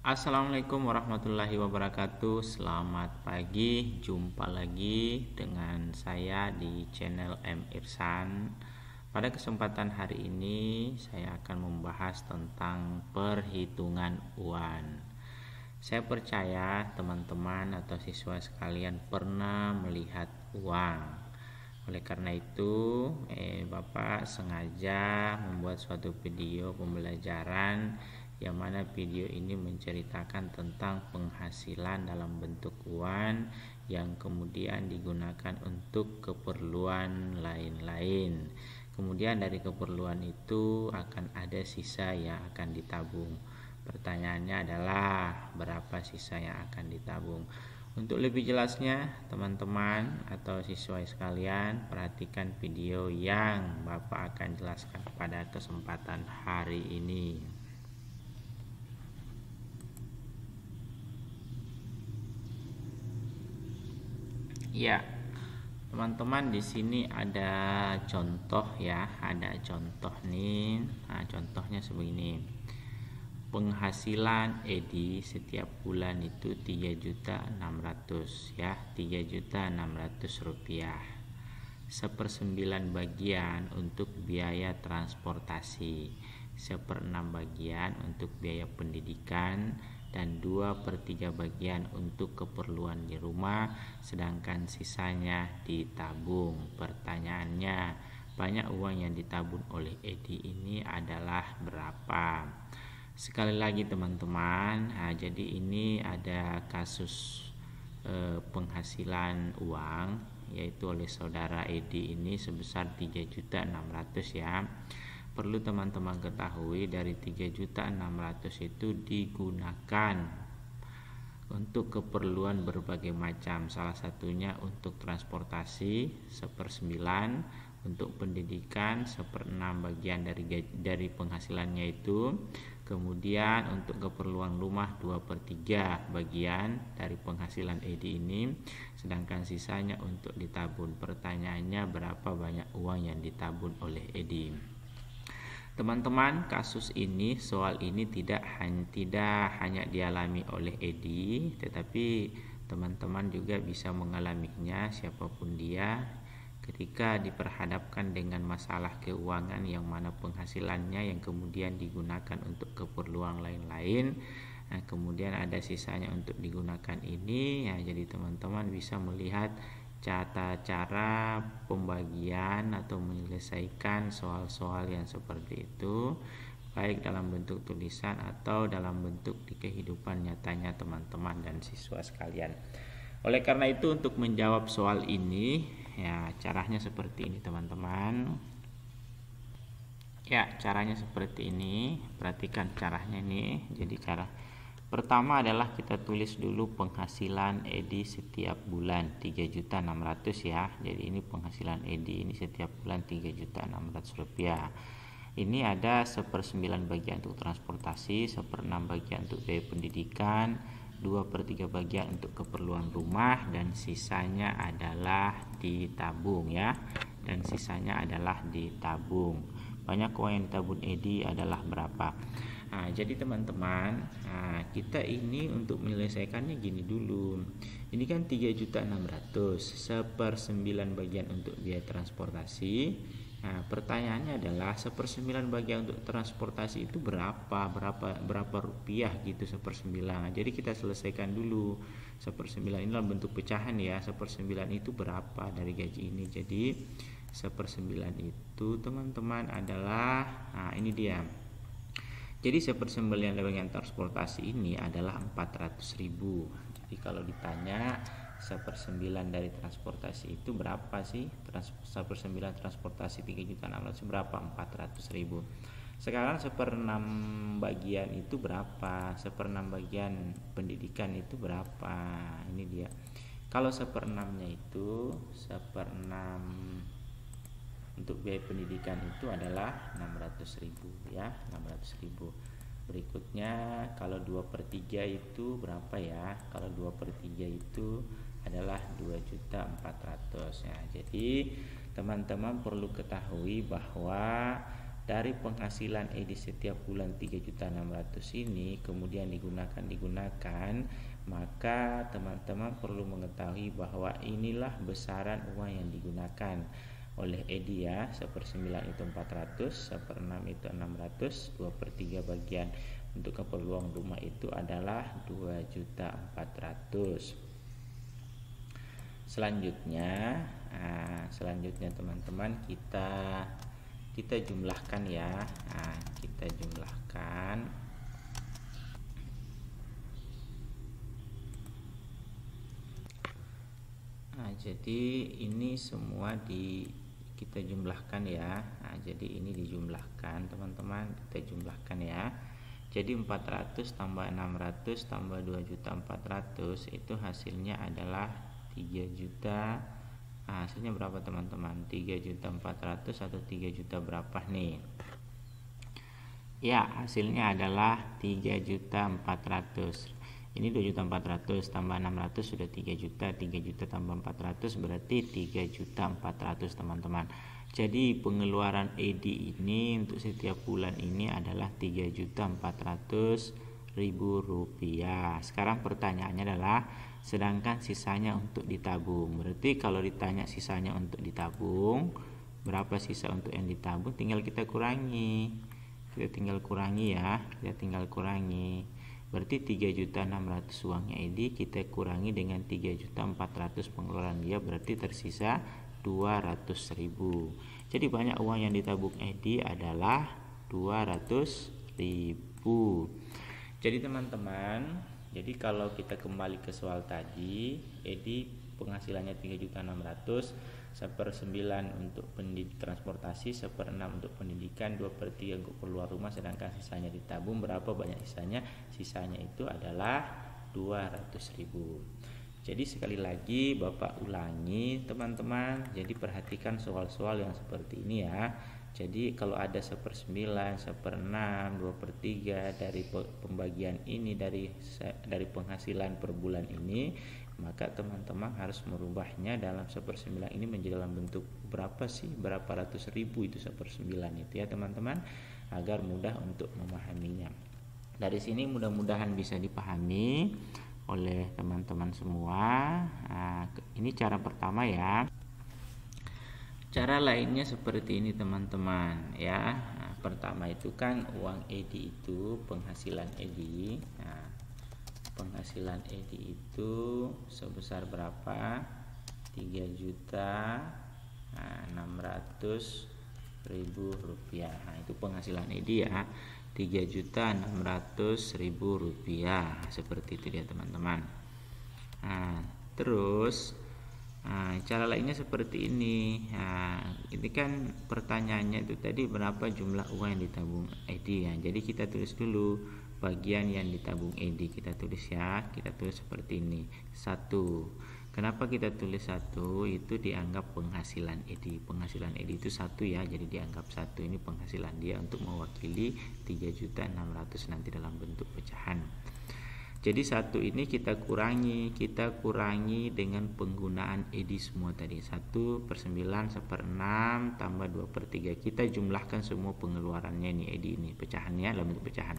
Assalamualaikum warahmatullahi wabarakatuh. Selamat pagi, jumpa lagi dengan saya di channel M Irsan. Pada kesempatan hari ini saya akan membahas tentang perhitungan uang. Saya percaya teman-teman atau siswa sekalian pernah melihat uang. Oleh karena itu, Bapak sengaja membuat suatu video pembelajaran yang mana video ini menceritakan tentang penghasilan dalam bentuk uang yang kemudian digunakan untuk keperluan lain-lain. Kemudian dari keperluan itu akan ada sisa yang akan ditabung. Pertanyaannya adalah berapa sisa yang akan ditabung? Untuk lebih jelasnya, teman-teman atau siswa sekalian, perhatikan video yang Bapak akan jelaskan pada kesempatan hari ini. Ya, teman-teman, di sini ada contoh ya, ada contoh nih. Nah, contohnya sebegini. Penghasilan Edi setiap bulan itu 3.600.000 ya, 3.600.000 rupiah. 1/9 bagian untuk biaya transportasi, 1/6 bagian untuk biaya pendidikan, dan 2/3 bagian untuk keperluan di rumah, sedangkan sisanya ditabung. Pertanyaannya, banyak uang yang ditabung oleh Edi ini adalah berapa? Sekali lagi teman-teman, jadi ini ada kasus penghasilan uang yaitu oleh saudara Edi ini sebesar 3.600.000 ya. Perlu teman-teman ketahui dari 3.600.000 itu digunakan untuk keperluan berbagai macam. Salah satunya untuk transportasi 1/9, untuk pendidikan 1/6 bagian dari penghasilannya itu. Kemudian untuk keperluan rumah 2/3 bagian dari penghasilan Edi ini, sedangkan sisanya untuk ditabung. Pertanyaannya, berapa banyak uang yang ditabung oleh Edi? Teman-teman, kasus ini, soal ini tidak hanya dialami oleh Edi, tetapi teman-teman juga bisa mengalaminya, siapapun dia, ketika diperhadapkan dengan masalah keuangan yang mana penghasilannya yang kemudian digunakan untuk keperluan lain-lain. Nah, kemudian ada sisanya untuk digunakan ini ya. Jadi teman-teman bisa melihat cara pembagian atau menyelesaikan soal-soal yang seperti itu, baik dalam bentuk tulisan atau dalam bentuk di kehidupan nyatanya teman-teman dan siswa sekalian. Oleh karena itu, untuk menjawab soal ini ya, caranya seperti ini teman-teman. Ya, caranya seperti ini. Perhatikan caranya ini. Jadi cara pertama adalah kita tulis dulu penghasilan Edi setiap bulan 3.600.000 ya. Jadi ini penghasilan Edi ini setiap bulan 3.600.000 rupiah. Ini ada 1/9 bagian untuk transportasi, 1/6 bagian untuk biaya pendidikan, 2/3 bagian untuk keperluan rumah, dan sisanya adalah ditabung ya. Dan sisanya adalah ditabung. Banyak uang yang ditabung Edi adalah berapa? Nah, jadi teman-teman, kita ini untuk menyelesaikannya gini dulu. Ini kan 3.600.000, 1/9 bagian untuk biaya transportasi. Nah, pertanyaannya adalah 1/9 bagian untuk transportasi itu berapa rupiah gitu 1/9. Jadi kita selesaikan dulu 1/9 ini dalam bentuk pecahan ya. 1/9 itu berapa dari gaji ini? Jadi 1/9 itu teman-teman adalah, nah ini dia. Jadi 1/9 bagian transportasi ini adalah 400.000. Jadi kalau ditanya 1/9 dari transportasi itu berapa sih? 1/9 transportasi 3.600.000 berapa? 400.000. Sekarang 1/6 bagian itu berapa? 1/6 bagian pendidikan itu berapa? Ini dia. Kalau 1/6-nya itu 1/6 untuk biaya pendidikan itu adalah 600.000 ya, 600.000. Berikutnya kalau 2/3 itu berapa ya? Kalau 2/3 itu adalah 2.400.000 ya. Jadi teman-teman perlu ketahui bahwa dari penghasilan edi setiap bulan 3.600.000 ini kemudian digunakan, maka teman-teman perlu mengetahui bahwa inilah besaran uang yang digunakan oleh edi ya. 1/9 itu 400, 1/6 itu 600, 2/3 bagian untuk keperluan rumah itu adalah 2.400.000. Selanjutnya teman-teman kita jumlahkan ya. Kita jumlahkan. Jadi ini semua kita jumlahkan ya. Jadi ini dijumlahkan teman-teman, kita jumlahkan ya. Jadi 400 tambah 600 tambah 2.400.000 itu hasilnya adalah 3 juta. Hasilnya berapa teman-teman? 3.400.000 atau 3 juta berapa nih? Ya, hasilnya adalah 3.400.000. Ini 2.400.000 tambah 600 sudah 3 juta. 3 juta tambah 400 berarti 3.400.000 teman-teman. Jadi pengeluaran edi ini untuk setiap bulan ini adalah 3.400.000 rupiah. Sekarang pertanyaannya adalah sedangkan sisanya untuk ditabung. Berarti kalau ditanya sisanya untuk ditabung, berapa sisa untuk yang ditabung, tinggal kita kurangi. Kita tinggal kurangi ya. Berarti 3.600.000 uangnya edi kita kurangi dengan 3.400.000 pengeluaran dia, berarti tersisa 200.000. Jadi banyak uang yang ditabung edi adalah 200.000. Jadi teman-teman, jadi kalau kita kembali ke soal tadi, edi penghasilannya 3.600.000, 1/9 untuk transportasi, 1/6 untuk pendidikan, 2/3 untuk keluar rumah, sedangkan sisanya ditabung. Berapa banyak sisanya? Sisanya itu adalah 200.000. Jadi sekali lagi Bapak ulangi teman-teman. Jadi perhatikan soal-soal yang seperti ini ya. Jadi kalau ada 1/9, 1/6, 2/3 dari pembagian ini dari penghasilan per bulan ini, maka teman-teman harus merubahnya dalam 1/9 ini menjadi dalam bentuk berapa ratus ribu itu 1/9 itu ya teman-teman, agar mudah untuk memahaminya. Dari sini mudah-mudahan bisa dipahami oleh teman-teman semua. Ini cara pertama ya. Cara lainnya seperti ini teman-teman ya. Pertama itu kan uang edi itu penghasilan edi. Penghasilan edi itu sebesar berapa? 3.600.000 rupiah. Itu penghasilan edi ya. 3.600.000 rupiah. Seperti itu dia teman-teman. Terus cara lainnya seperti ini. Ini kan pertanyaannya itu tadi berapa jumlah uang yang ditabung edi ya. Jadi kita tulis dulu bagian yang ditabung edi, kita tulis ya. Kita tulis seperti ini. 1. Kenapa kita tulis 1? Itu dianggap penghasilan edi. Penghasilan edi itu 1 ya. Jadi dianggap 1. Ini penghasilan dia untuk mewakili 3.600.000 nanti dalam bentuk pecahan. Jadi 1 ini kita kurangi dengan penggunaan edi semua tadi. 1/9, 1/6 tambah 2/3. Kita jumlahkan semua pengeluarannya nih edi ini, pecahannya dalam bentuk pecahan.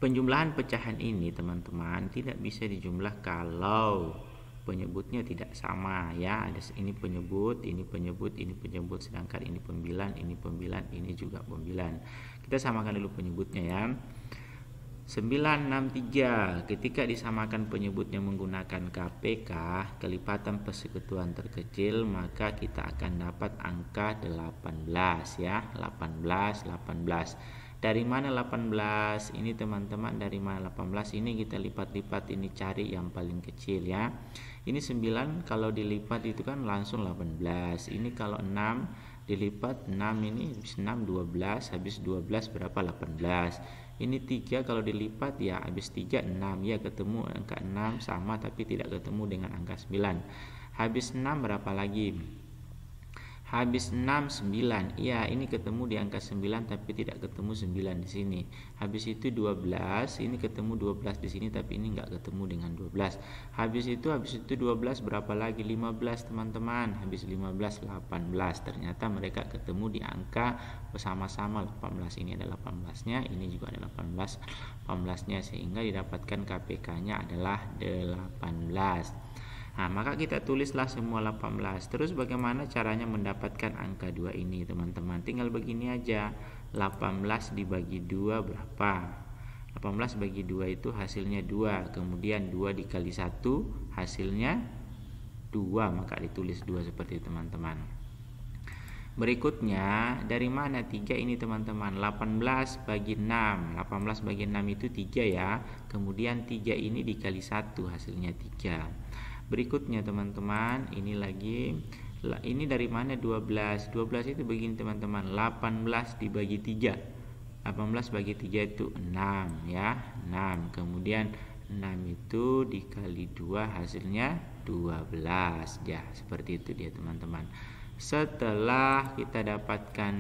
Penjumlahan pecahan ini teman-teman tidak bisa dijumlah kalau penyebutnya tidak sama ya. Ada ini penyebut, sedangkan ini pembilan, ini juga pembilan. Kita samakan dulu penyebutnya ya. 963 ketika disamakan penyebutnya menggunakan KPK kelipatan persekutuan terkecil, maka kita akan dapat angka 18 ya. 18. Dari mana 18 ini teman-teman? Dari mana 18 ini? Kita lipat-lipat ini, cari yang paling kecil ya. Ini 9 kalau dilipat itu kan langsung 18. Ini kalau 6 dilipat 6 ini habis 6 12, habis 12 berapa? 18. Ini 3 kalau dilipat ya habis 3 6 ya, ketemu angka 6 sama tapi tidak ketemu dengan angka 9. Habis 6 berapa lagi? Habis 6, 9. Iya, ini ketemu di angka 9 tapi tidak ketemu 9 di sini. Habis itu 12, ini ketemu 12 di sini tapi ini enggak ketemu dengan 12. Habis itu 12 berapa lagi? 15, teman-teman. Habis 15, 18. Ternyata mereka ketemu di angka bersama-sama 18. Ini ada 18-nya, ini juga ada 18-nya, sehingga didapatkan KPK-nya adalah 18. Nah, maka kita tulislah semua 18. Terus bagaimana caranya mendapatkan angka 2 ini, teman-teman? Tinggal begini aja. 18 dibagi 2 berapa? 18 bagi 2 itu hasilnya 2. Kemudian 2 dikali 1 hasilnya 2. Maka ditulis 2 seperti itu, teman-teman. Berikutnya, dari mana 3 ini, teman-teman? 18 bagi 6. 18 bagi 6 itu 3 ya. Kemudian 3 ini dikali 1 hasilnya 3. Berikutnya, teman-teman, ini lagi, ini dari mana? 12. 12 itu begini, teman-teman. 18 dibagi 3. 18 bagi 3 itu 6 ya. 6. Kemudian 6 itu dikali 2 hasilnya 12. Ya, seperti itu dia, teman-teman. Setelah kita dapatkan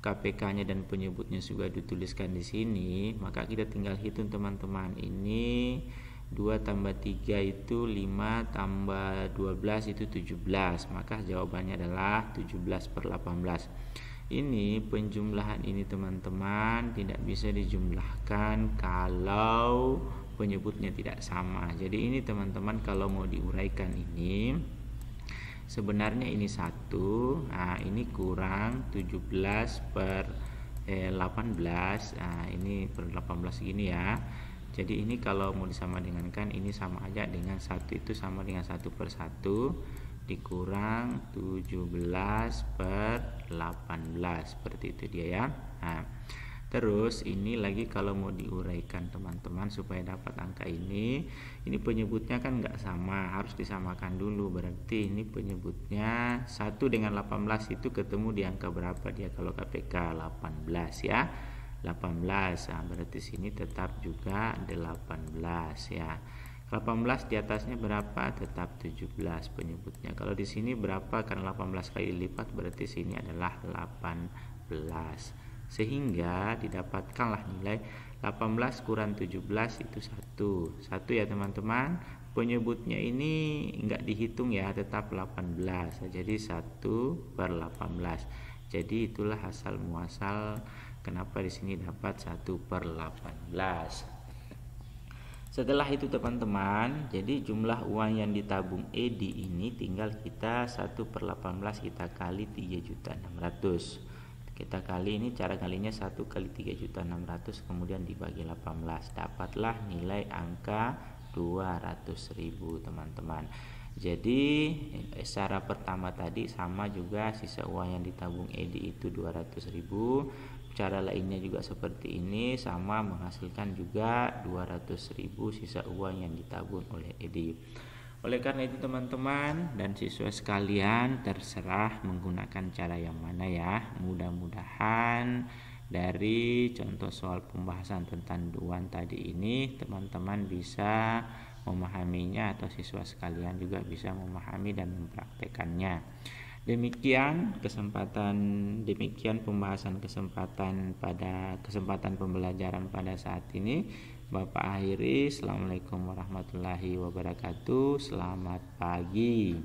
KPK-nya dan penyebutnya sudah dituliskan di sini, maka kita tinggal hitung, teman-teman. Ini 2 tambah 3 itu 5 tambah 12 itu 17. Maka jawabannya adalah 17 per 18. Ini penjumlahan ini, teman-teman, tidak bisa dijumlahkan kalau penyebutnya tidak sama. Jadi ini, teman-teman, kalau mau diuraikan ini, sebenarnya ini 1. Nah, ini kurang 17 per 18. Nah, ini per 18 gini ya. Jadi ini kalau mau disama dengankan, ini sama aja dengan 1 itu sama dengan 1 per 1 dikurang 17 per 18. Seperti itu dia ya. Nah, terus ini lagi kalau mau diuraikan, teman-teman, supaya dapat angka ini penyebutnya kan nggak sama, harus disamakan dulu. Berarti ini penyebutnya 1 dengan 18 itu ketemu di angka berapa dia kalau KPK? 18 ya. 18. Nah, berarti sini tetap juga 18 ya. 18 di atasnya berapa? Tetap 17 penyebutnya. Kalau di sini berapa? Karena 18 kali lipat, berarti sini adalah 18. Sehingga didapatkanlah nilai 18 kurang 17 itu 1. 1 ya, teman-teman. Penyebutnya ini enggak dihitung ya, tetap 18. Jadi 1 per 18. Jadi itulah asal muasal kenapa di sini dapat 1 per 18. Setelah itu, teman-teman, jadi jumlah uang yang ditabung Edi ini tinggal kita 1 per 18 kita kali 3.600.000. Kita kali ini, cara kalinya 1 kali 3.600.000 kemudian dibagi 18. Dapatlah nilai angka 200.000, teman-teman. Jadi cara pertama tadi sama juga, sisa uang yang ditabung Edi itu 200.000. Cara lainnya juga seperti ini, sama menghasilkan juga 200.000 sisa uang yang ditabung oleh Edi. Oleh karena itu, teman-teman dan siswa sekalian, terserah menggunakan cara yang mana ya. Mudah-mudahan dari contoh soal pembahasan tentang duan tadi ini teman-teman bisa memahaminya, atau siswa sekalian juga bisa memahami dan mempraktekannya. Demikian pembahasan pada kesempatan pembelajaran pada saat ini. Bapak akhiri. Assalamualaikum warahmatullahi wabarakatuh. Selamat pagi.